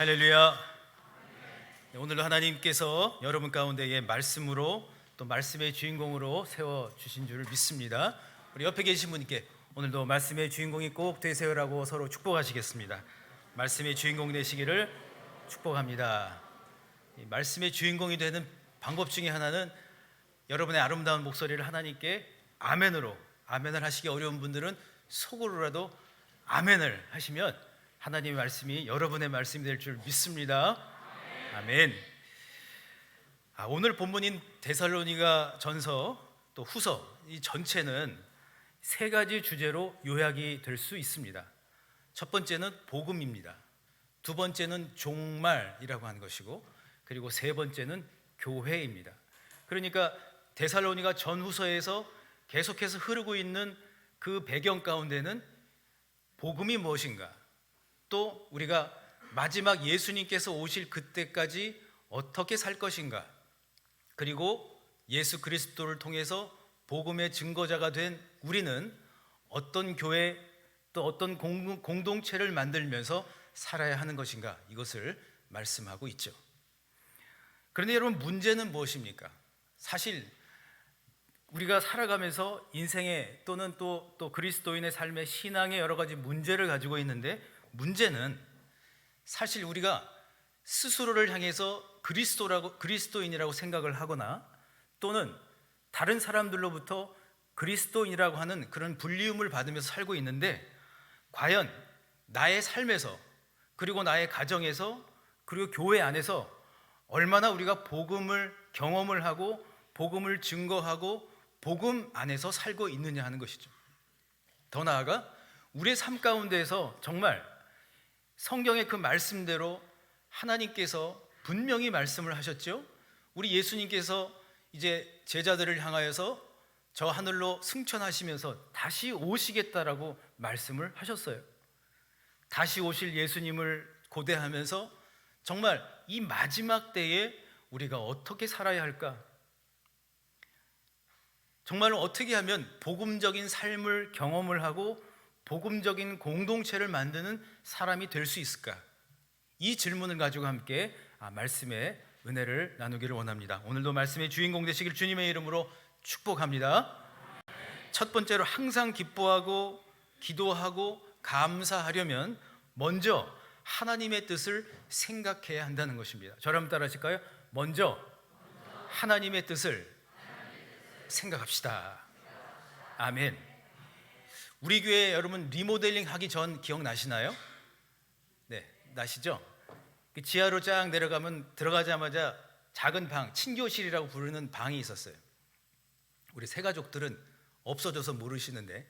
할렐루야. 네, 오늘도 하나님께서 여러분 가운데에 말씀으로 또 말씀의 주인공으로 세워주신 줄을 믿습니다. 우리 옆에 계신 분께 오늘도 말씀의 주인공이 꼭 되세요라고 서로 축복하시겠습니다. 말씀의 주인공 되시기를 축복합니다. 이 말씀의 주인공이 되는 방법 중에 하나는 여러분의 아름다운 목소리를 하나님께 아멘으로, 아멘을 하시기 어려운 분들은 속으로라도 아멘을 하시면 하나님의 말씀이 여러분의 말씀이 될 줄 믿습니다. 아멘. 오늘 본문인 데살로니가 전서 또 후서 이 전체는 세 가지 주제로 요약이 될 수 있습니다. 첫 번째는 복음입니다. 두 번째는 종말이라고 하는 것이고, 그리고 세 번째는 교회입니다. 그러니까 데살로니가 전후서에서 계속해서 흐르고 있는 그 배경 가운데는 복음이 무엇인가, 또 우리가 마지막 예수님께서 오실 그때까지 어떻게 살 것인가, 그리고 예수 그리스도를 통해서 복음의 증거자가 된 우리는 어떤 교회 또 어떤 공동체를 만들면서 살아야 하는 것인가, 이것을 말씀하고 있죠. 그런데 여러분, 문제는 무엇입니까? 사실 우리가 살아가면서 인생의 또는 또 그리스도인의 삶의 신앙의 여러 가지 문제를 가지고 있는데, 문제는 사실 우리가 스스로를 향해서 그리스도인이라고 생각을 하거나 또는 다른 사람들로부터 그리스도인이라고 하는 그런 불리움을 받으면서 살고 있는데, 과연 나의 삶에서, 그리고 나의 가정에서, 그리고 교회 안에서 얼마나 우리가 복음을 경험을 하고 복음을 증거하고 복음 안에서 살고 있느냐 하는 것이죠. 더 나아가 우리의 삶 가운데에서 정말 성경의 그 말씀대로 하나님께서 분명히 말씀을 하셨죠. 우리 예수님께서 이제 제자들을 향하여서 저 하늘로 승천하시면서 다시 오시겠다라고 말씀을 하셨어요. 다시 오실 예수님을 고대하면서 정말 이 마지막 때에 우리가 어떻게 살아야 할까? 정말 어떻게 하면 복음적인 삶을 경험을 하고 복음적인 공동체를 만드는 사람이 될 수 있을까? 이 질문을 가지고 함께 말씀의 은혜를 나누기를 원합니다. 오늘도 말씀의 주인공 되시길 주님의 이름으로 축복합니다. 첫 번째로, 항상 기뻐하고 기도하고 감사하려면 먼저 하나님의 뜻을 생각해야 한다는 것입니다. 저를 한번 따라 하실까요? 먼저 하나님의 뜻을 생각합시다. 아멘. 우리 교회 여러분 리모델링 하기 전 기억나시나요? 네, 나시죠? 그 지하로 쫙 내려가면 들어가자마자 작은 방, 친교실이라고 부르는 방이 있었어요. 우리 새 가족들은 없어져서 모르시는데,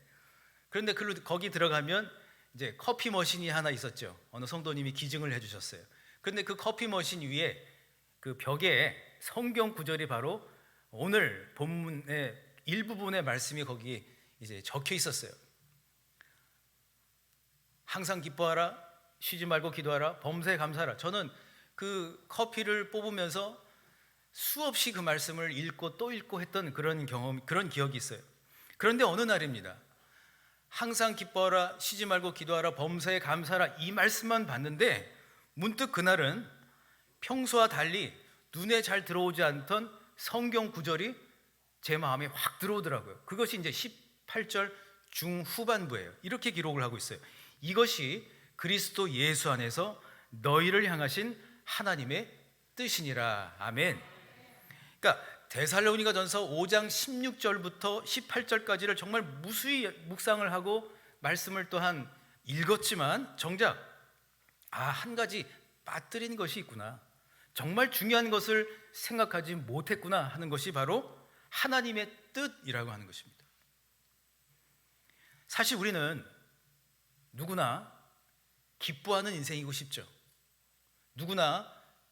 그런데 거기 들어가면 이제 커피 머신이 하나 있었죠. 어느 성도님이 기증을 해주셨어요. 그런데 그 커피 머신 위에 그 벽에 성경 구절이 바로 오늘 본문의 일부분의 말씀이 거기 이제 적혀 있었어요. 항상 기뻐하라, 쉬지 말고 기도하라, 범사에 감사하라. 저는 그 커피를 뽑으면서 수없이 그 말씀을 읽고 또 읽고 했던 그런 기억이 있어요. 그런데 어느 날입니다. 항상 기뻐하라, 쉬지 말고 기도하라, 범사에 감사하라, 이 말씀만 봤는데 문득 그날은 평소와 달리 눈에 잘 들어오지 않던 성경 구절이 제 마음에 확 들어오더라고요. 그것이 이제 18절 중후반부예요. 이렇게 기록을 하고 있어요. 이것이 그리스도 예수 안에서 너희를 향하신 하나님의 뜻이니라. 아멘. 그러니까 데살로니가 전서 5장 16절부터 18절까지를 정말 무수히 묵상을 하고 말씀을 또한 읽었지만 정작 한 가지 빠뜨린 것이 있구나, 정말 중요한 것을 생각하지 못했구나 하는 것이 바로 하나님의 뜻이라고 하는 것입니다. 사실 우리는 누구나 기뻐하는 인생이고 싶죠. 누구나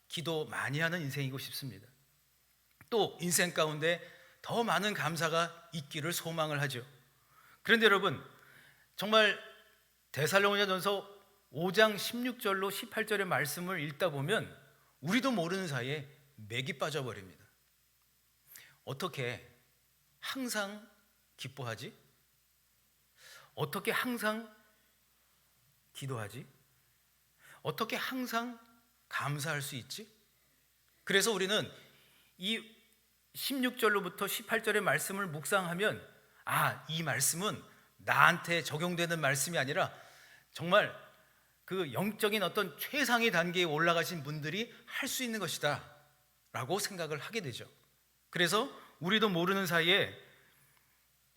기도 많이 하는 인생이고 싶습니다. 또 인생 가운데 더 많은 감사가 있기를 소망을 하죠. 그런데 여러분, 정말 데살로니가전서 5장 16절로 18절의 말씀을 읽다 보면 우리도 모르는 사이에 맥이 빠져버립니다. 어떻게 항상 기뻐하지? 어떻게 항상 기도하지? 어떻게 항상 감사할 수 있지? 그래서 우리는 이 16절로부터 18절의 말씀을 묵상하면 이 말씀은 나한테 적용되는 말씀이 아니라 정말 그 영적인 어떤 최상의 단계에 올라가신 분들이 할 수 있는 것이다 라고 생각을 하게 되죠. 그래서 우리도 모르는 사이에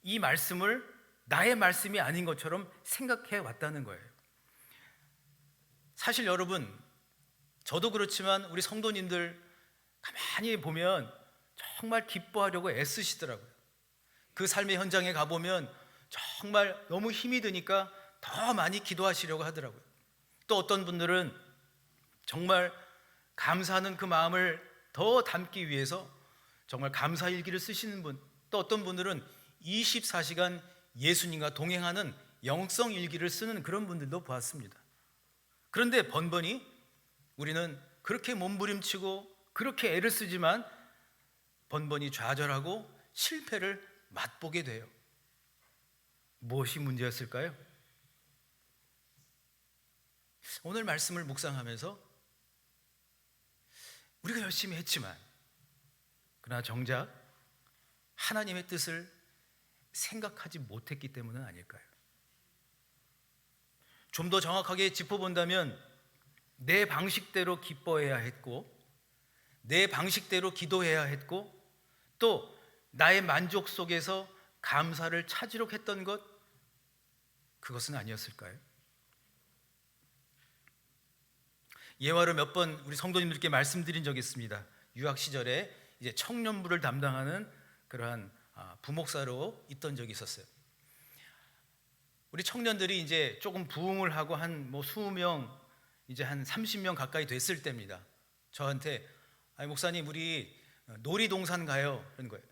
이 말씀을 나의 말씀이 아닌 것처럼 생각해 왔다는 거예요. 사실 여러분, 저도 그렇지만 우리 성도님들 가만히 보면 정말 기뻐하려고 애쓰시더라고요. 그 삶의 현장에 가보면 정말 너무 힘이 드니까 더 많이 기도하시려고 하더라고요. 또 어떤 분들은 정말 감사하는 그 마음을 더 담기 위해서 정말 감사일기를 쓰시는 분, 또 어떤 분들은 24시간 예수님과 동행하는 영성일기를 쓰는 그런 분들도 보았습니다. 그런데 번번이 우리는 그렇게 몸부림치고 그렇게 애를 쓰지만 번번이 좌절하고 실패를 맛보게 돼요. 무엇이 문제였을까요? 오늘 말씀을 묵상하면서 우리가 열심히 했지만 그러나 정작 하나님의 뜻을 생각하지 못했기 때문은 아닐까요? 좀 더 정확하게 짚어본다면 내 방식대로 기뻐해야 했고 내 방식대로 기도해야 했고 또 나의 만족 속에서 감사를 찾으려고 했던 것, 그것은 아니었을까요? 예화로 몇 번 우리 성도님들께 말씀드린 적이 있습니다. 유학 시절에 이제 청년부를 담당하는 그러한 부목사로 있던 적이 있었어요. 우리 청년들이 이제 조금 부흥을 하고 한 20명, 이제 한 30명 가까이 됐을 때입니다. 저한테 목사님 우리 놀이동산 가요 그런 거예요.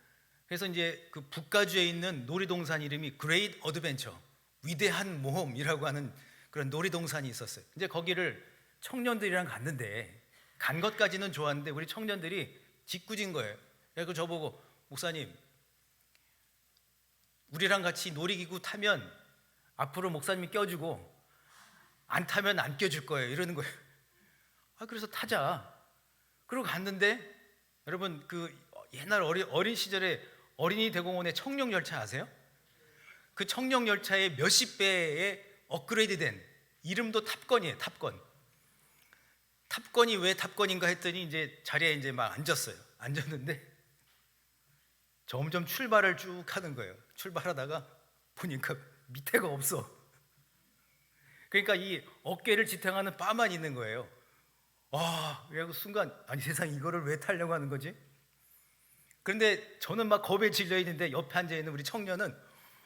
그래서 이제 그 북가주에 있는 놀이동산 이름이 Great Adventure, 위대한 모험이라고 하는 그런 놀이동산이 있었어요. 이제 거기를 청년들이랑 갔는데 간 것까지는 좋았는데 우리 청년들이 짓궂은 거예요. 그래서 저보고 목사님 우리랑 같이 놀이기구 타면 앞으로 목사님이 껴주고 안 타면 안 껴줄 거예요 이러는 거예요. 그래서 타자. 그러고 갔는데 여러분 그 옛날 어린 시절에 어린이 대공원의 청룡 열차 아세요? 그 청룡 열차의 몇십 배의 업그레이드된, 이름도 탑건이에요. 탑건이 왜 탑건인가 했더니 이제 자리에 이제 막 앉았는데 점점 출발을 쭉 하는 거예요. 출발하다가 보니까 밑에가 없어. 그러니까 이 어깨를 지탱하는 바만 있는 거예요. 그래서 순간 세상에 이거를 왜 타려고 하는 거지? 그런데 저는 막 겁에 질려 있는데 옆에 앉아 있는 우리 청년은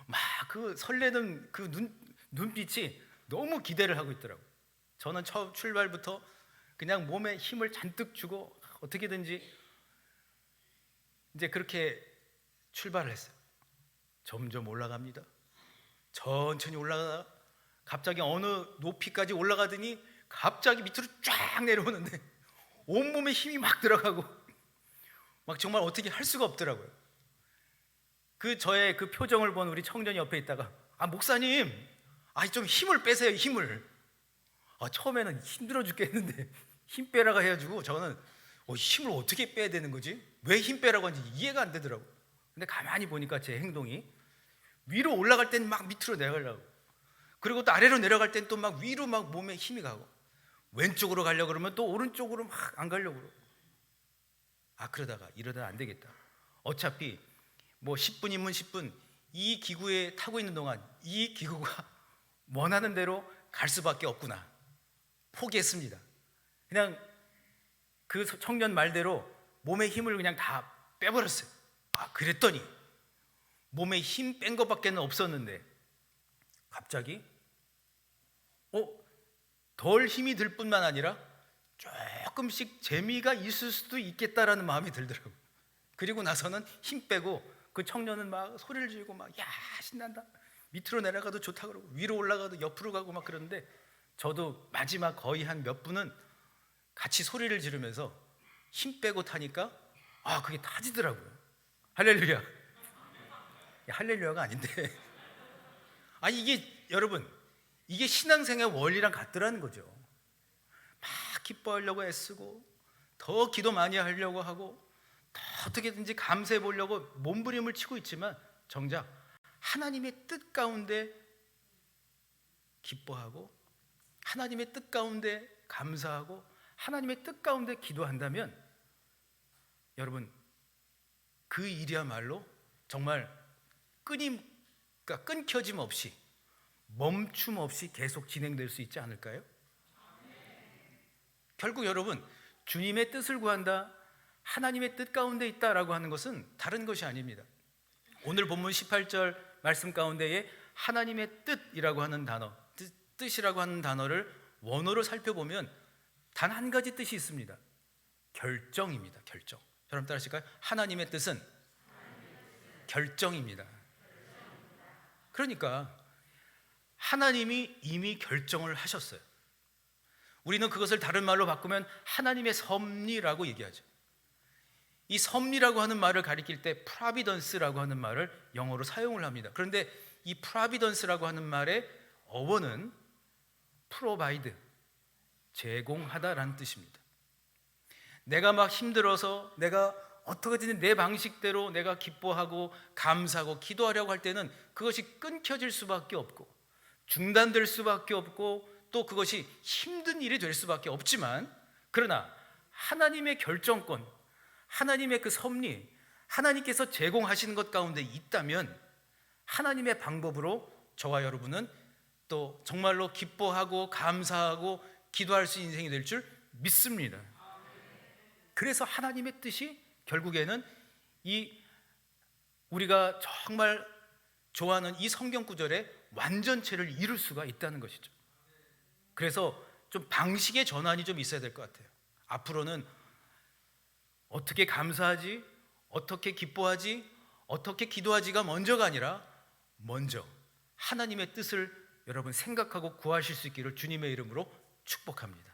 막 그 설레는 그 눈빛이 너무 기대를 하고 있더라고요. 저는 처음 출발부터 그냥 몸에 힘을 잔뜩 주고 어떻게든지 이제 그렇게 출발을 했어요. 점점 올라갑니다. 천천히 올라가다가 갑자기 어느 높이까지 올라가더니 갑자기 밑으로 쫙 내려오는데 온몸에 힘이 막 들어가고 막 정말 어떻게 할 수가 없더라고요. 그 저의 그 표정을 본 우리 청년이 옆에 있다가 목사님 좀 힘을 빼세요. 힘을. 처음에는 힘들어 죽겠는데 힘 빼라고 해가지고 저는 힘을 어떻게 빼야 되는 거지? 왜 힘 빼라고 하는지 이해가 안 되더라고요. 근데 가만히 보니까 제 행동이 위로 올라갈 땐 막 밑으로 내려가려고, 그리고 또 아래로 내려갈 땐 또 막 위로 막 몸에 힘이 가고, 왼쪽으로 가려고 그러면 또 오른쪽으로 막 안 가려고 그러고. 이러다 안 되겠다. 어차피 10분이면 10분 이 기구에 타고 있는 동안 이 기구가 원하는 대로 갈 수밖에 없구나. 포기했습니다. 그냥 그 청년 말대로 몸에 힘을 그냥 다 빼버렸어요. 그랬더니 몸에 힘 뺀 것밖에 없었는데 갑자기 덜 힘이 들 뿐만 아니라 조금씩 재미가 있을 수도 있겠다라는 마음이 들더라고요. 그리고 나서는 힘 빼고 그 청년은 막 소리를 지르고 막 신난다, 밑으로 내려가도 좋다 그러고 위로 올라가도 옆으로 가고 막 그러는데 저도 마지막 거의 한 몇 분은 같이 소리를 지르면서 힘 빼고 타니까 그게 타지더라고요. 할렐루야. 할렐루야가 아닌데 이게 여러분 이게 신앙생활 원리랑 같더라는 거죠. 막 기뻐하려고 애쓰고 더 기도 많이 하려고 하고 더 어떻게든지 감사해 보려고 몸부림을 치고 있지만 정작 하나님의 뜻 가운데 기뻐하고 하나님의 뜻 가운데 감사하고 하나님의 뜻 가운데 기도한다면 여러분 그 일이야말로 정말 끊겨짐 없이 멈춤 없이 계속 진행될 수 있지 않을까요? 결국 여러분 주님의 뜻을 구한다, 하나님의 뜻 가운데 있다라고 하는 것은 다른 것이 아닙니다. 오늘 본문 18절 말씀 가운데에 하나님의 뜻이라고 하는 단어, 뜻이라고 하는 단어를 원어로 살펴보면 단 한 가지 뜻이 있습니다. 결정입니다. 결정. 여러분 따라하실까요? 하나님의 뜻은 결정입니다. 그러니까 하나님이 이미 결정을 하셨어요. 우리는 그것을 다른 말로 바꾸면 하나님의 섭리라고 얘기하죠. 이 섭리라고 하는 말을 가리킬 때 providence라고 하는 말을 영어로 사용을 합니다. 그런데 이 providence라고 하는 말의 어원은 provide, 제공하다라는 뜻입니다. 내가 막 힘들어서 내가 어떻게든 내 방식대로 내가 기뻐하고 감사하고 기도하려고 할 때는 그것이 끊겨질 수밖에 없고 중단될 수밖에 없고 또 그것이 힘든 일이 될 수밖에 없지만, 그러나 하나님의 결정권, 하나님의 그 섭리, 하나님께서 제공하시는 것 가운데 있다면 하나님의 방법으로 저와 여러분은 또 정말로 기뻐하고 감사하고 기도할 수 있는 인생이 될 줄 믿습니다. 그래서 하나님의 뜻이 결국에는 이 우리가 정말 좋아하는 이 성경 구절의 완전체를 이룰 수가 있다는 것이죠. 그래서 좀 방식의 전환이 좀 있어야 될 것 같아요. 앞으로는 어떻게 감사하지, 어떻게 기뻐하지, 어떻게 기도하지가 먼저가 아니라 먼저 하나님의 뜻을 여러분 생각하고 구하실 수 있기를 주님의 이름으로 축복합니다.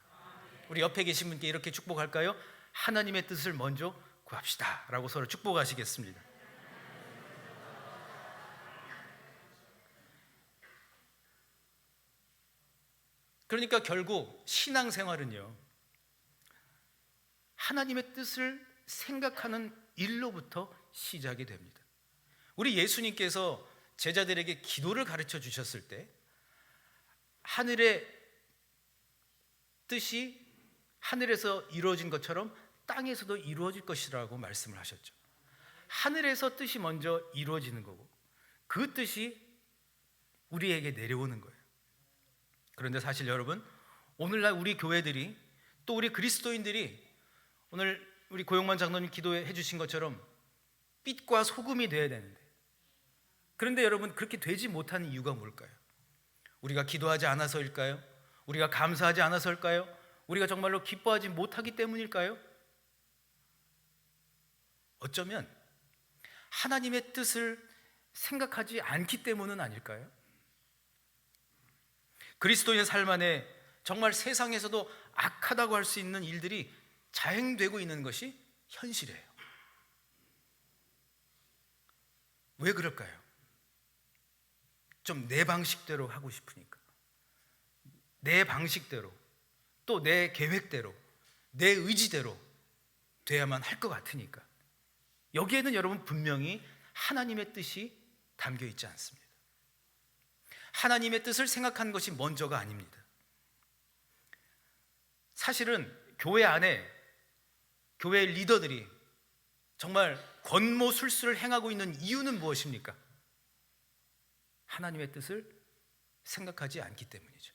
우리 옆에 계신 분께 이렇게 축복할까요? 하나님의 뜻을 먼저 구합시다 라고 서로 축복하시겠습니다. 그러니까 결국 신앙생활은요, 하나님의 뜻을 생각하는 일로부터 시작이 됩니다. 우리 예수님께서 제자들에게 기도를 가르쳐 주셨을 때 하늘의 뜻이 하늘에서 이루어진 것처럼 땅에서도 이루어질 것이라고 말씀을 하셨죠. 하늘에서 뜻이 먼저 이루어지는 거고 그 뜻이 우리에게 내려오는 거예요. 그런데 사실 여러분, 오늘날 우리 교회들이 또 우리 그리스도인들이 오늘 우리 고용만 장로님 기도해 주신 것처럼 빛과 소금이 되어야 되는데, 그런데 여러분 그렇게 되지 못하는 이유가 뭘까요? 우리가 기도하지 않아서일까요? 우리가 감사하지 않아서일까요? 우리가 정말로 기뻐하지 못하기 때문일까요? 어쩌면 하나님의 뜻을 생각하지 않기 때문은 아닐까요? 그리스도인의 삶 안에 정말 세상에서도 악하다고 할 수 있는 일들이 자행되고 있는 것이 현실이에요. 왜 그럴까요? 좀 내 방식대로 하고 싶으니까, 내 방식대로 또 내 계획대로 내 의지대로 돼야만 할 것 같으니까. 여기에는 여러분 분명히 하나님의 뜻이 담겨 있지 않습니다. 하나님의 뜻을 생각하는 것이 먼저가 아닙니다. 사실은 교회 안에 교회 리더들이 정말 권모술수를 행하고 있는 이유는 무엇입니까? 하나님의 뜻을 생각하지 않기 때문이죠.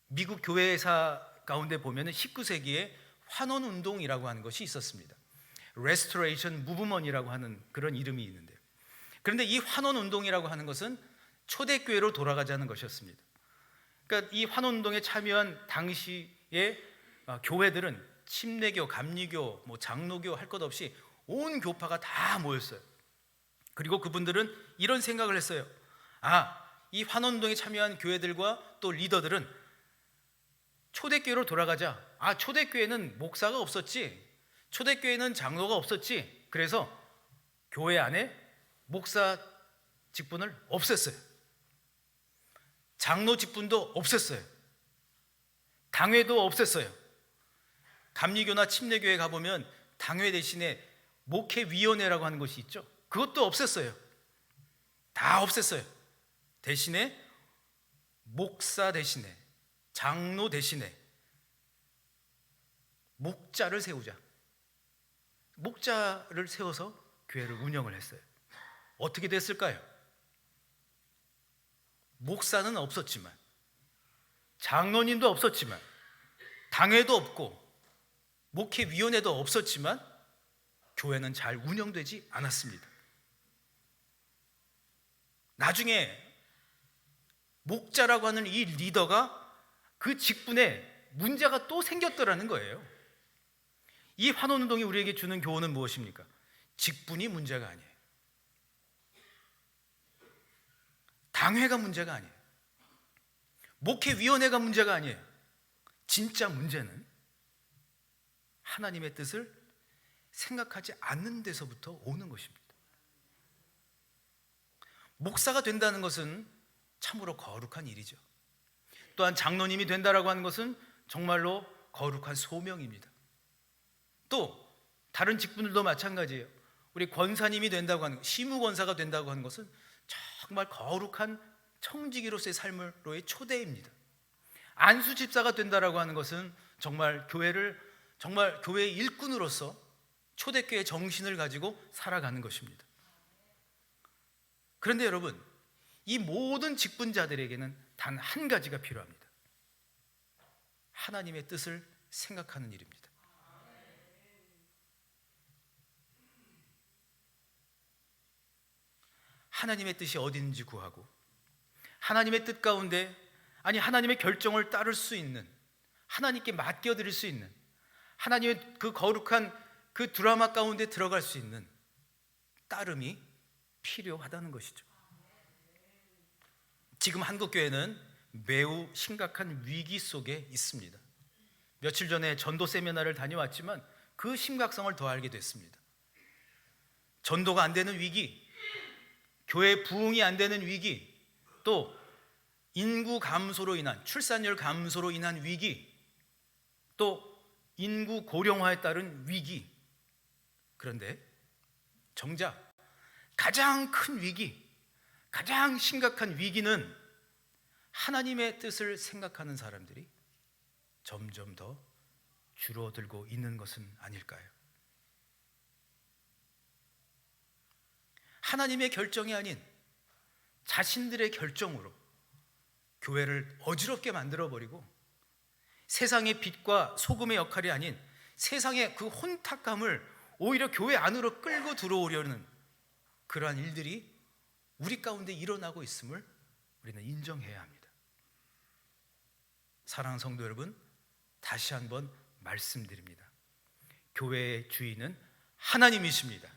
미국 교회사 가운데 보면 19세기에 환원운동이라고 하는 것이 있었습니다. Restoration Movement이라고 하는 그런 이름이 있는데요. 그런데 이 환원운동이라고 하는 것은 초대교회로 돌아가자는 것이었습니다. 그러니까 이 환원운동에 참여한 당시의 교회들은 침례교, 감리교, 장로교 할 것 없이 온 교파가 다 모였어요. 그리고 그분들은 이런 생각을 했어요. 이 환원운동에 참여한 교회들과 또 리더들은 초대교회로 돌아가자. 초대교회는 목사가 없었지, 초대교회는 장로가 없었지, 그래서 교회 안에 목사 직분을 없앴어요. 장로 직분도 없앴어요. 당회도 없앴어요. 감리교나 침례교회 가보면 당회 대신에 목회위원회라고 하는 것이 있죠. 그것도 없앴어요. 다 없앴어요. 대신에 목사 대신에, 장로 대신에 목자를 세우자. 목자를 세워서 교회를 운영을 했어요. 어떻게 됐을까요? 목사는 없었지만, 장로님도 없었지만, 당회도 없고 목회위원회도 없었지만 교회는 잘 운영되지 않았습니다. 나중에 목자라고 하는 이 리더가 그 직분에 문제가 또 생겼더라는 거예요. 이 환원운동이 우리에게 주는 교훈은 무엇입니까? 직분이 문제가 아니에요. 당회가 문제가 아니에요. 목회위원회가 문제가 아니에요. 진짜 문제는 하나님의 뜻을 생각하지 않는 데서부터 오는 것입니다. 목사가 된다는 것은 참으로 거룩한 일이죠. 또한 장로님이 된다라고 하는 것은 정말로 거룩한 소명입니다. 또 다른 직분들도 마찬가지예요. 우리 권사님이 된다고 하는, 시무권사가 된다고 하는 것은 정말 거룩한 청지기로서의 삶으로의 초대입니다. 안수집사가 된다라고 하는 것은 정말 교회의 일꾼으로서 초대교회 정신을 가지고 살아가는 것입니다. 그런데 여러분, 이 모든 직분자들에게는 단 한 가지가 필요합니다. 하나님의 뜻을 생각하는 일입니다. 하나님의 뜻이 어디 있는지 구하고, 하나님의 뜻 가운데, 아니 하나님의 결정을 따를 수 있는, 하나님께 맡겨드릴 수 있는, 하나님의 그 거룩한 그 드라마 가운데 들어갈 수 있는 따름이 필요하다는 것이죠. 지금 한국교회는 매우 심각한 위기 속에 있습니다. 며칠 전에 전도 세미나를 다녀왔지만 그 심각성을 더 알게 됐습니다. 전도가 안 되는 위기, 교회 부흥이 안 되는 위기, 또 인구 감소로 인한, 출산율 감소로 인한 위기, 또 인구 고령화에 따른 위기. 그런데 정작 가장 큰 위기, 가장 심각한 위기는 하나님의 뜻을 생각하는 사람들이 점점 더 줄어들고 있는 것은 아닐까요? 하나님의 결정이 아닌 자신들의 결정으로 교회를 어지럽게 만들어버리고, 세상의 빛과 소금의 역할이 아닌 세상의 그 혼탁함을 오히려 교회 안으로 끌고 들어오려는 그러한 일들이 우리 가운데 일어나고 있음을 우리는 인정해야 합니다. 사랑하는 성도 여러분, 다시 한번 말씀드립니다. 교회의 주인은 하나님이십니다.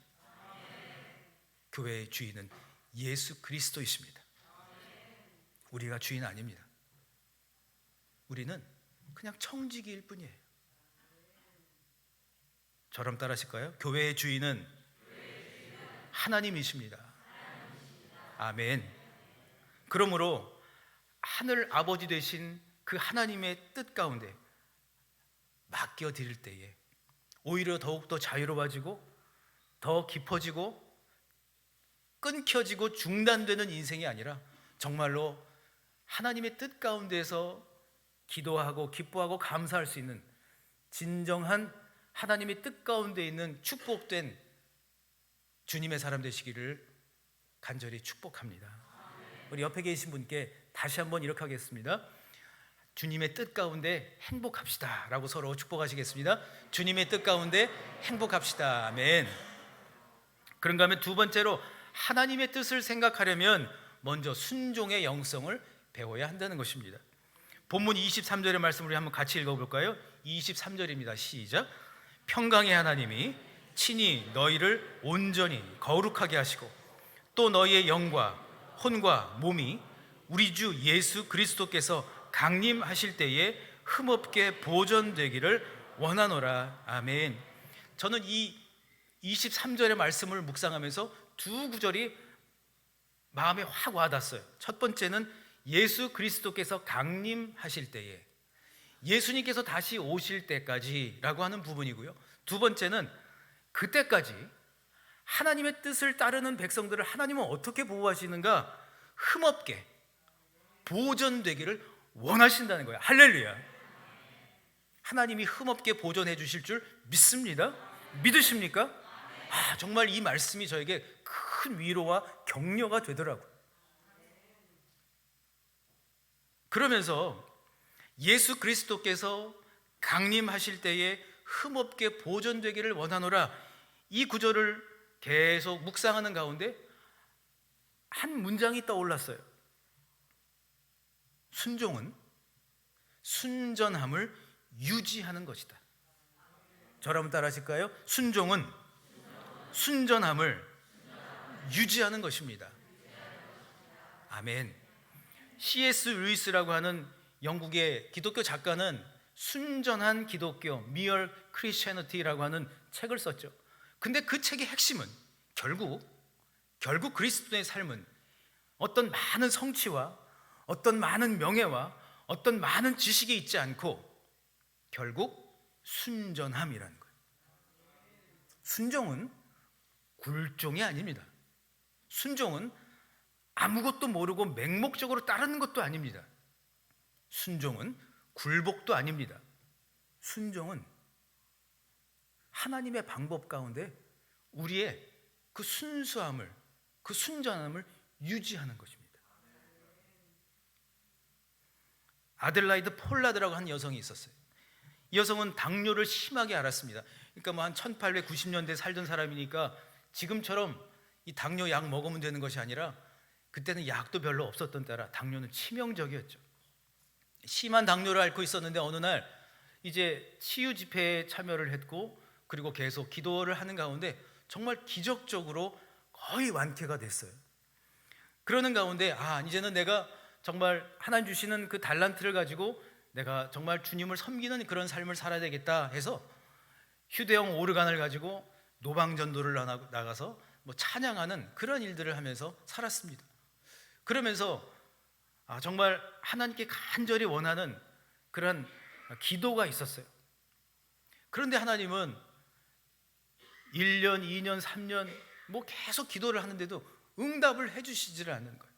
교회의 주인은 예수 그리스도이십니다. 우리가 주인 아닙니다. 우리는 그냥 청지기일 뿐이에요. 저럼 따라하실까요? 교회의 주인은 하나님이십니다. 아멘. 그러므로 하늘 아버지 되신 그 하나님의 뜻 가운데 맡겨드릴 때에 오히려 더욱더 자유로워지고, 더 깊어지고, 끊겨지고 중단되는 인생이 아니라 정말로 하나님의 뜻 가운데서 기도하고 기뻐하고 감사할 수 있는 진정한 하나님의 뜻 가운데 있는 축복된 주님의 사람 되시기를 간절히 축복합니다. 우리 옆에 계신 분께 다시 한번 이렇게 하겠습니다. 주님의 뜻 가운데 행복합시다 라고 서로 축복하시겠습니다. 주님의 뜻 가운데 행복합시다. 아멘. 그런가 하면 두 번째로, 하나님의 뜻을 생각하려면 먼저 순종의 영성을 배워야 한다는 것입니다. 본문 23절의 말씀을 우리 한번 같이 읽어볼까요? 23절입니다. 시작. 평강의 하나님이 친히 너희를 온전히 거룩하게 하시고, 또 너희의 영과 혼과 몸이 우리 주 예수 그리스도께서 강림하실 때에 흠없게 보존되기를 원하노라. 아멘. 저는 이 23절의 말씀을 묵상하면서 두 구절이 마음에 확 와닿았어요. 첫 번째는 예수 그리스도께서 강림하실 때에, 예수님께서 다시 오실 때까지라고 하는 부분이고요. 두 번째는 그때까지 하나님의 뜻을 따르는 백성들을 하나님은 어떻게 보호하시는가? 흠없게 보존되기를 원하신다는 거예요. 할렐루야. 하나님이 흠없게 보존해 주실 줄 믿습니다. 믿으십니까? 정말 이 말씀이 저에게 큰 위로와 격려가 되더라고요. 그러면서 예수 그리스도께서 강림하실 때에 흠없게 보존되기를 원하노라, 이 구절을 계속 묵상하는 가운데 한 문장이 떠올랐어요. 순종은 순전함을 유지하는 것이다. 저라면 따라 하실까요? 순종은 순전함을 유지하는 것입니다. 아멘. C.S. 루이스라고 하는 영국의 기독교 작가는 순전한 기독교, Mere Christianity라고 하는 책을 썼죠. 근데 그 책의 핵심은 결국 그리스도의 삶은 어떤 많은 성취와 어떤 많은 명예와 어떤 많은 지식이 있지 않고 결국 순전함이라는 거예요. 순종은 굴종이 아닙니다. 순종은 아무것도 모르고 맹목적으로 따르는 것도 아닙니다. 순종은 굴복도 아닙니다. 순종은 하나님의 방법 가운데 우리의 그 순수함을, 그 순전함을 유지하는 것입니다. 아델라이드 폴라드라고 하는 여성이 있었어요. 이 여성은 당뇨를 심하게 앓았습니다. 그러니까 뭐 한 1890년대에 살던 사람이니까 지금처럼 이 당뇨 약 먹으면 되는 것이 아니라 그때는 약도 별로 없었던 때라 당뇨는 치명적이었죠. 심한 당뇨를 앓고 있었는데 어느 날 이제 치유 집회에 참여를 했고 그리고 계속 기도를 하는 가운데 정말 기적적으로 거의 완쾌가 됐어요. 그러는 가운데 이제는 내가 정말 하나님 주시는 그 달란트를 가지고 내가 정말 주님을 섬기는 그런 삶을 살아야 되겠다 해서 휴대용 오르간을 가지고 노방전도를 나가서 뭐 찬양하는 그런 일들을 하면서 살았습니다. 그러면서 정말 하나님께 간절히 원하는 그런 기도가 있었어요. 그런데 하나님은 1년, 2년, 3년 뭐 계속 기도를 하는데도 응답을 해주시지를 않는 거예요.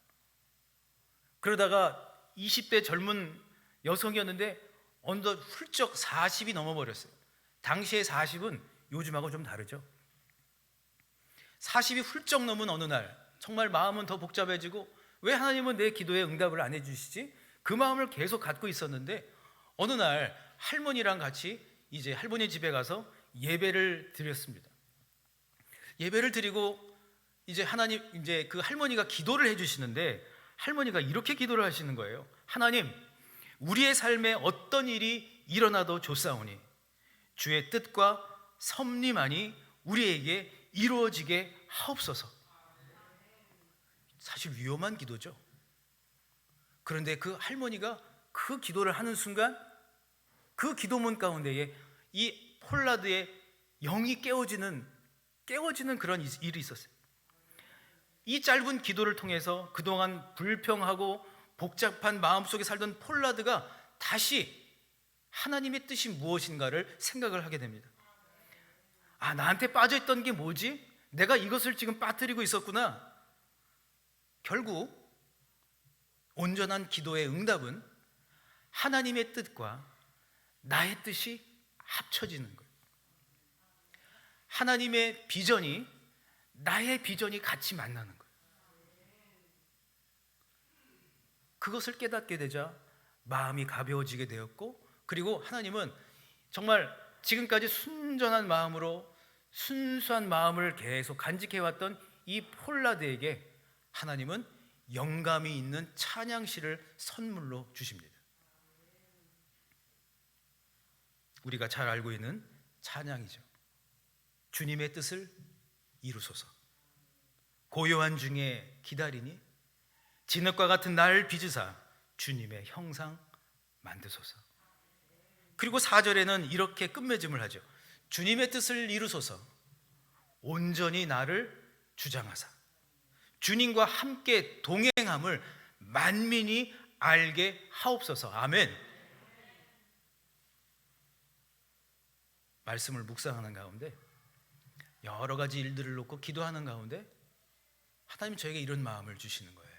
그러다가 20대 젊은 여성이었는데 어느덧 훌쩍 40이 넘어버렸어요. 당시의 40은 요즘하고 좀 다르죠. 40이 훌쩍 넘은 어느 날 정말 마음은 더 복잡해지고 왜 하나님은 내 기도에 응답을 안 해주시지? 그 마음을 계속 갖고 있었는데 어느 날 할머니랑 같이 이제 할머니 집에 가서 예배를 드렸습니다. 예배를 드리고 이제 하나님, 이제 그 할머니가 기도를 해주시는데 할머니가 이렇게 기도를 하시는 거예요. 하나님, 우리의 삶에 어떤 일이 일어나도 좋사오니 주의 뜻과 섭리만이 우리에게 이루어지게 하옵소서. 사실 위험한 기도죠. 그런데 그 할머니가 그 기도를 하는 순간 그 기도문 가운데에 이 폴라드의 영이 깨어지는 그런 일이 있었어요. 이 짧은 기도를 통해서 그동안 불평하고 복잡한 마음속에 살던 폴라드가 다시 하나님의 뜻이 무엇인가를 생각을 하게 됩니다. 나한테 빠져있던 게 뭐지? 내가 이것을 지금 빠뜨리고 있었구나. 결국 온전한 기도의 응답은 하나님의 뜻과 나의 뜻이 합쳐지는 거예요. 하나님의 비전이 나의 비전이 같이 만나는 거예요. 그것을 깨닫게 되자 마음이 가벼워지게 되었고, 그리고 하나님은 정말 지금까지 순전한 마음으로 순수한 마음을 계속 간직해왔던 이 폴라드에게 하나님은 영감이 있는 찬양시를 선물로 주십니다. 우리가 잘 알고 있는 찬양이죠. 주님의 뜻을 이루소서. 고요한 중에 기다리니 진흙과 같은 날 빚으사 주님의 형상 만드소서. 그리고 4절에는 이렇게 끝맺음을 하죠. 주님의 뜻을 이루소서. 온전히 나를 주장하사 주님과 함께 동행함을 만민이 알게 하옵소서. 아멘. 말씀을 묵상하는 가운데 여러 가지 일들을 놓고 기도하는 가운데 하나님 저에게 이런 마음을 주시는 거예요.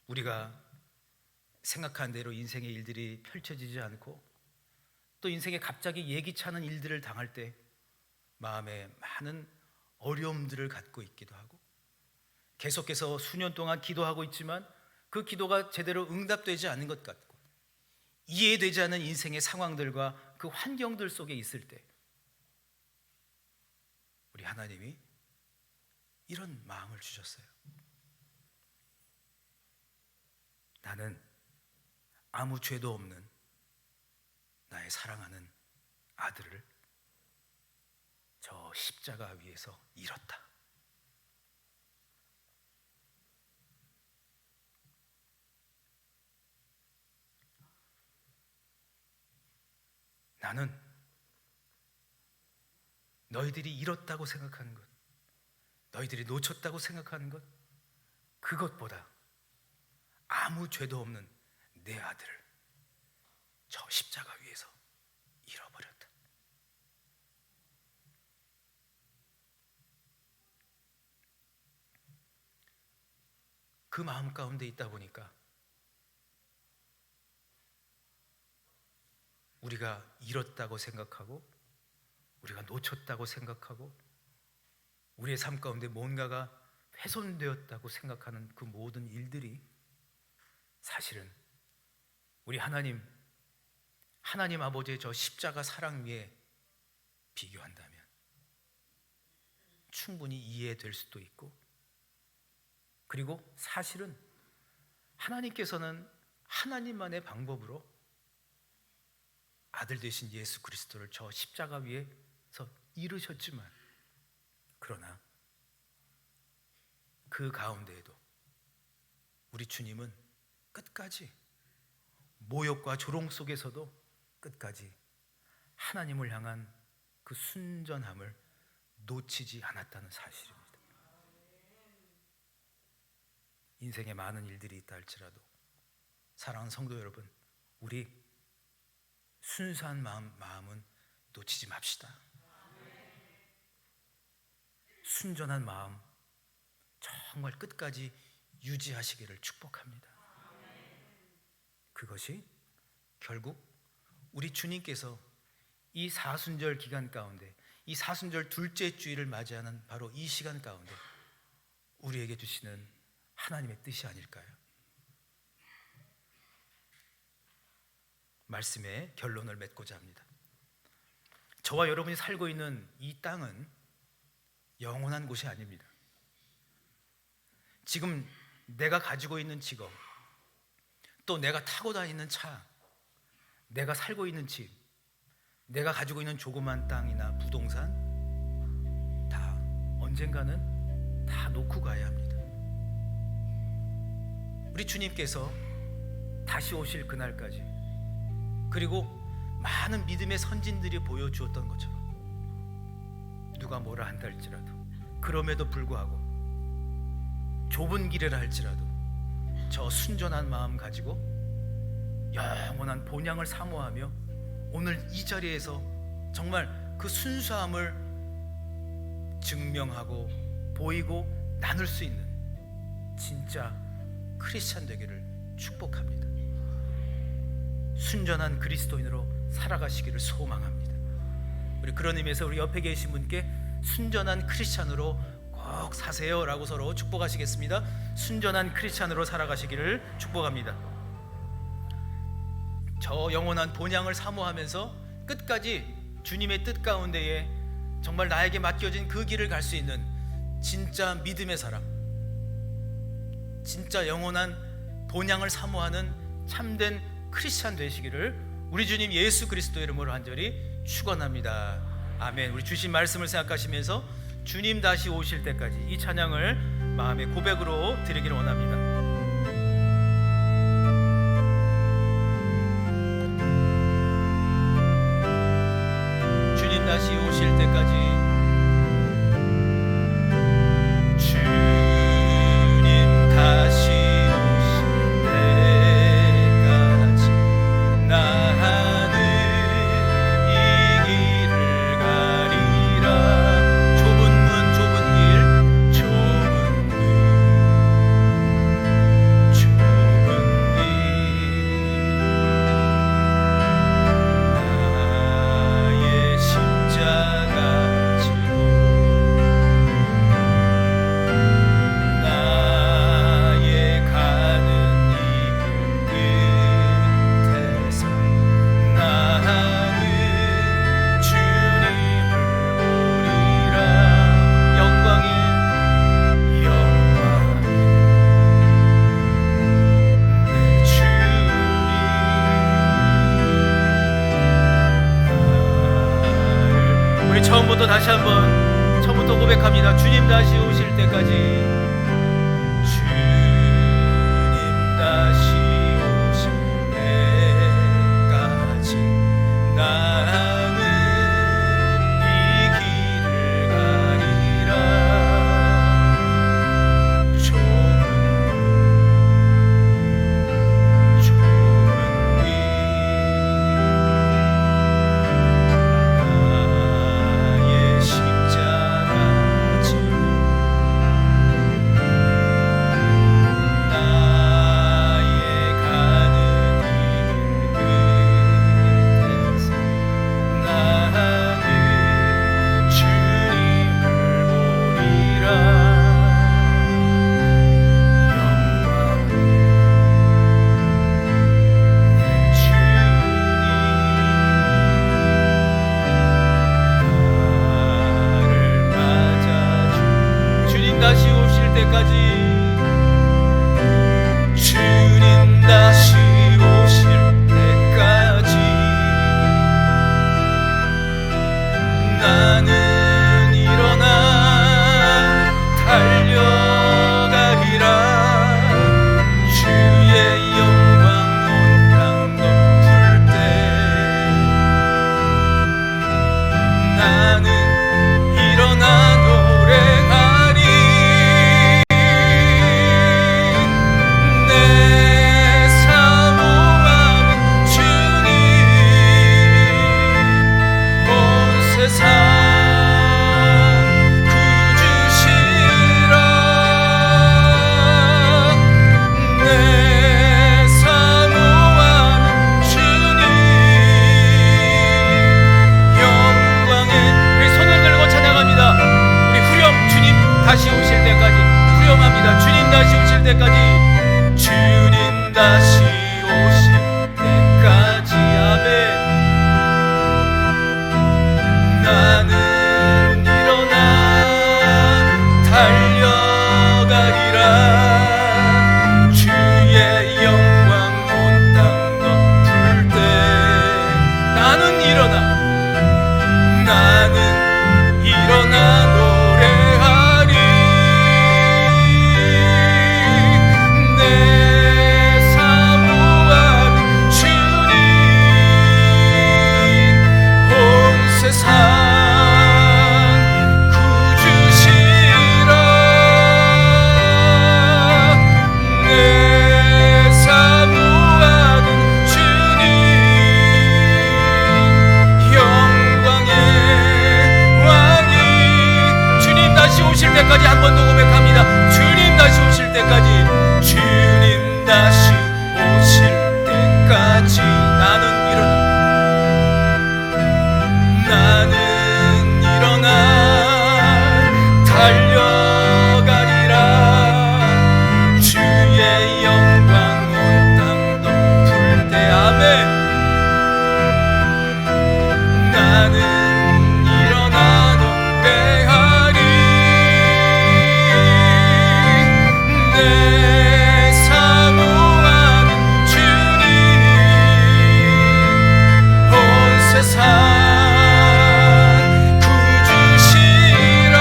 우리가 생각한 대로 인생의 일들이 펼쳐지지 않고 또 인생에 갑자기 예기치 않은 일들을 당할 때 마음에 많은 어려움들을 갖고 있기도 하고 계속해서 수년 동안 기도하고 있지만 그 기도가 제대로 응답되지 않은 것 같고 이해되지 않은 인생의 상황들과 그 환경들 속에 있을 때 우리 하나님이 이런 마음을 주셨어요. 나는 아무 죄도 없는 나의 사랑하는 아들을 저 십자가 위에서 잃었다. 나는 너희들이 잃었다고 생각하는 것, 너희들이 놓쳤다고 생각하는 것, 그것보다 아무 죄도 없는 내 아들을 저 십자가 위에서 잃어버렸다. 그 마음 가운데 있다 보니까 우리가 잃었다고 생각하고 우리가 놓쳤다고 생각하고 우리의 삶 가운데 뭔가가 훼손되었다고 생각하는 그 모든 일들이 사실은 우리 하나님 아버지의 저 십자가 사랑 위에 비교한다면 충분히 이해될 수도 있고, 그리고 사실은 하나님께서는 하나님만의 방법으로 아들 되신 예수 그리스도를 저 십자가 위에서 이루셨지만, 그러나 그 가운데에도 우리 주님은 끝까지 모욕과 조롱 속에서도 끝까지 하나님을 향한 그 순전함을 놓치지 않았다는 사실입니다. 인생에 많은 일들이 있다 할지라도 사랑하는 성도 여러분, 우리 순수한 마음은 놓치지 맙시다. 순전한 마음 정말 끝까지 유지하시기를 축복합니다. 그것이 결국 우리 주님께서 이 사순절 기간 가운데, 이 사순절 둘째 주일을 맞이하는 바로 이 시간 가운데 우리에게 주시는 하나님의 뜻이 아닐까요? 말씀의 결론을 맺고자 합니다. 저와 여러분이 살고 있는 이 땅은 영원한 곳이 아닙니다. 지금 내가 가지고 있는 직업, 또 내가 타고 다니는 차, 내가 살고 있는 집, 내가 가지고 있는 조그만 땅이나 부동산, 다 언젠가는 다 놓고 가야 합니다. 우리 주님께서 다시 오실 그날까지, 그리고 많은 믿음의 선진들이 보여주었던 것처럼 누가 뭐라 한다 할지라도, 그럼에도 불구하고 좁은 길이라 할지라도 저 순전한 마음 가지고 영원한 본향을 사모하며 오늘 이 자리에서 정말 그 순수함을 증명하고 보이고 나눌 수 있는 진짜 크리스찬 되기를 축복합니다. 순전한 그리스도인으로 살아가시기를 소망합니다. 우리 그런 의미에서 우리 옆에 계신 분께 순전한 크리스찬으로 꼭 사세요라고 서로 축복하시겠습니다. 순전한 크리스찬으로 살아가시기를 축복합니다. 저 영원한 본향을 사모하면서 끝까지 주님의 뜻 가운데에 정말 나에게 맡겨진 그 길을 갈 수 있는 진짜 믿음의 사람, 진짜 영원한 본향을 사모하는 참된 크리스찬 되시기를 우리 주님 예수 그리스도의 이름으로 간절히 축원합니다. 아멘. 우리 주신 말씀을 생각하시면서 주님 다시 오실 때까지 이 찬양을 마음의 고백으로 드리기를 원합니다. 주님 다시 오실 때까지, 주님 다시 오실 때까지 나는 처음부터 다시 한번 처음부터 고백합니다. 주님 다시 오실 때까지, 주님 다시 오실 때까지 나는 이 길을 가리라. 좁은 길 나의 십자가 지고 나의 가는 길 끝에서 나는 주님을 보리라. 영광 내 주님 나를 맞아주. 주님 다시 오실 때까지, 주님 다시 오실 때까지 나는 일어나 달려가리라. 주의 영광 온 땅 덮을 때 나는 일어나 노래하리. 내 사모하는 주님, 온 세상 구주시라. 내 사모하는 주님, 영광의, 우리 손을 들고 찬양합니다. 우리 후렴, 주님 다시 오실 때까지 후렴합니다. 주님 다시 오실 때까지, 주님 다시 오실 때까지. 아멘. 나는 일어나 달려가리라. 주의 영광 온 땅 덮을 때 나는 일어나 노래하리. 내 사모하는 주님, 온 세상 구주시라. 내 사모하는 주님, 영광의 왕이. 주님 다시 오실 때까지 한 번 더 고백합니다. 주님 다시 오실 때까지, 주님 다시 오실 때까지 나는 일어나 달려가리라. 주의 영광 온 땅 덮을 때. 아멘. 나는 일어나 노래하리. 내 사모하는 주님, 온 세상 구주시라.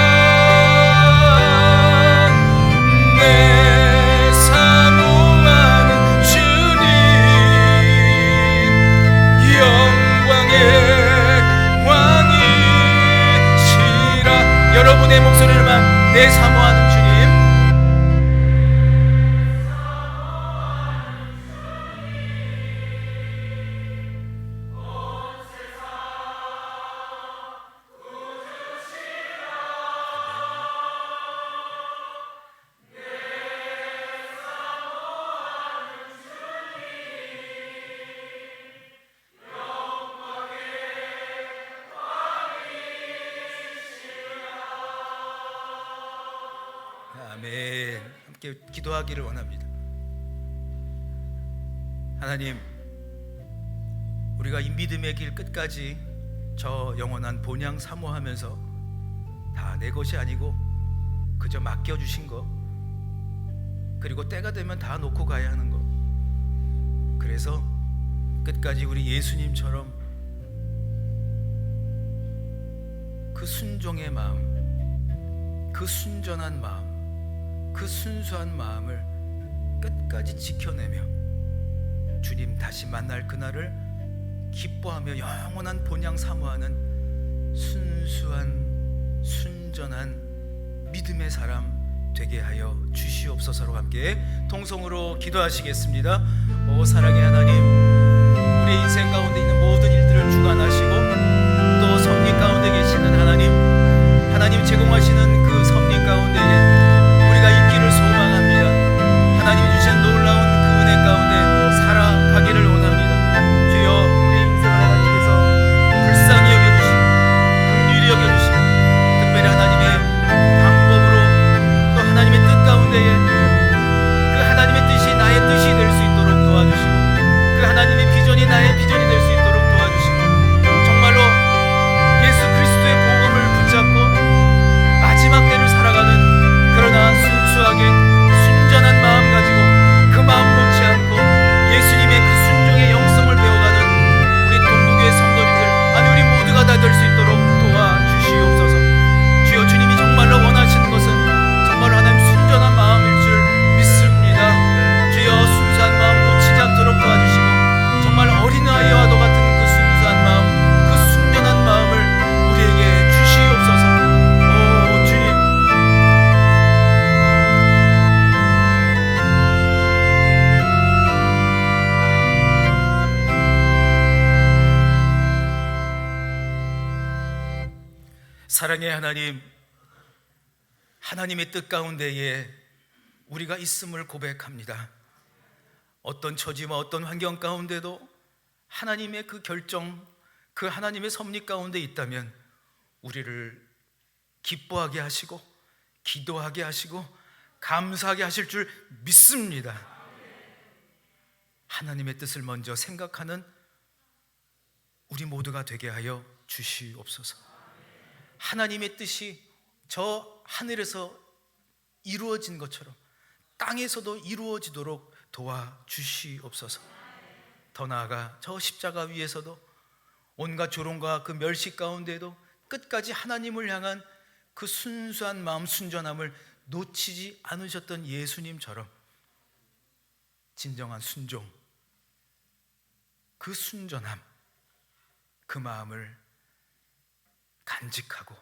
내 사모하는 주님, 영광의 왕이시라. 여러분의 목소리를만, 내 사모하는 주님, 아멘. 함께 기도하기를 원합니다. 하나님, 우리가 이 믿음의 길 끝까지 저 영원한 본향 사모하면서 다 내 것이 아니고 그저 맡겨주신 거, 그리고 때가 되면 다 놓고 가야 하는 거, 그래서 끝까지 우리 예수님처럼 그 그 순종의 마음, 그 순전한 마음, 그 순수한 마음을 끝까지 지켜내며 주님 다시 만날 그날을 기뻐하며 영원한 본향 사모하는 순수한 순전한 믿음의 사람 되게 하여 주시옵소서로 함께 통성으로 기도하시겠습니다. 오 사랑의 하나님, 우리의 인생 가운데 있는 모든 일들을 주관하시고 또 섭리 가운데 계시는 하나님, 하나님 제공하시는 그 섭리 가운데에 우리가 있기를 소망합니다. 하나님이 주신 놀라운 그 은혜 가운데 살아가기를 원합니다. 주여, 우리 인생을 하나님께서 불쌍히 여겨주시고 긍휼히 여겨주시고 특별히 하나님의 방법으로 또 하나님의 뜻 가운데에 그 하나님의 뜻이 나의 뜻이 될 수 있도록 도와주시고 그 하나님의 비전이 나의 비전이 될 수 있도록 도와주시고 정말로 예수 그리스도의 복음을 붙잡고 마지막 때를 살아가는 그러나 순수하게 순전한 마음 가지고 그 마음 놓지 않고 예수님의 그 순종의 영성을 배워가는 우리 동부교회 성도님들, 아니 우리 모두가 다 될 수 있도록 도와주시옵소서. 주여, 주님이 정말로 원하시는 것은 정말로 하나님 순전한 마음일 줄 믿습니다. 주여, 순수한 마음 놓치지 않도록 도와주시고 정말 어린아이와도 같은 그 순수한 마음, 그 순전한 마음을 우리에게 주시옵소서. 오 주님, 사랑의 하나님, 하나님의 뜻 가운데에 우리가 있음을 고백합니다. 어떤 처지와 어떤 환경 가운데도 하나님의 그 결정, 그 하나님의 섭리 가운데 있다면 우리를 기뻐하게 하시고 기도하게 하시고 감사하게 하실 줄 믿습니다. 하나님의 뜻을 먼저 생각하는 우리 모두가 되게 하여 주시옵소서. 하나님의 뜻이 저 하늘에서 이루어진 것처럼 땅에서도 이루어지도록 도와주시옵소서. 더 나아가 저 십자가 위에서도 온갖 조롱과 그 멸시 가운데도 끝까지 하나님을 향한 그 순수한 마음, 순전함을 놓치지 않으셨던 예수님처럼 진정한 순종, 그 순전함, 그 마음을 간직하고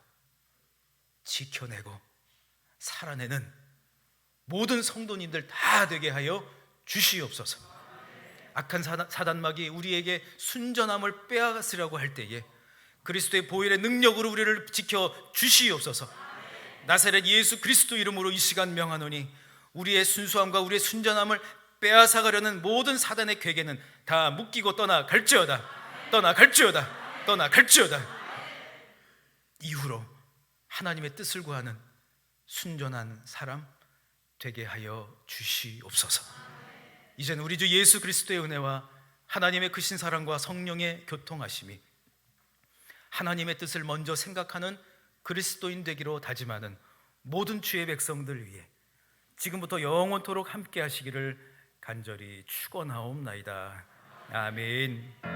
지켜내고 살아내는 모든 성도님들 다 되게 하여 주시옵소서. 악한 사단막이 우리에게 순전함을 빼앗으려고 할 때에 그리스도의 보혈의 능력으로 우리를 지켜 주시옵소서. 나사렛 예수 그리스도 이름으로 이 시간 명하노니 우리의 순수함과 우리의 순전함을 빼앗아가려는 모든 사단의 괴계는 다 묶이고 떠나갈지어다. 떠나갈지어다. 떠나갈지어다. 이후로 하나님의 뜻을 구하는 순전한 사람 되게 하여 주시옵소서. 이제는 우리 주 예수 그리스도의 은혜와 하나님의 크신 사랑과 성령의 교통하심이 하나님의 뜻을 먼저 생각하는 그리스도인 되기로 다짐하는 모든 주의 백성들 위해 지금부터 영원토록 함께 하시기를 간절히 축원하옵나이다. 아멘.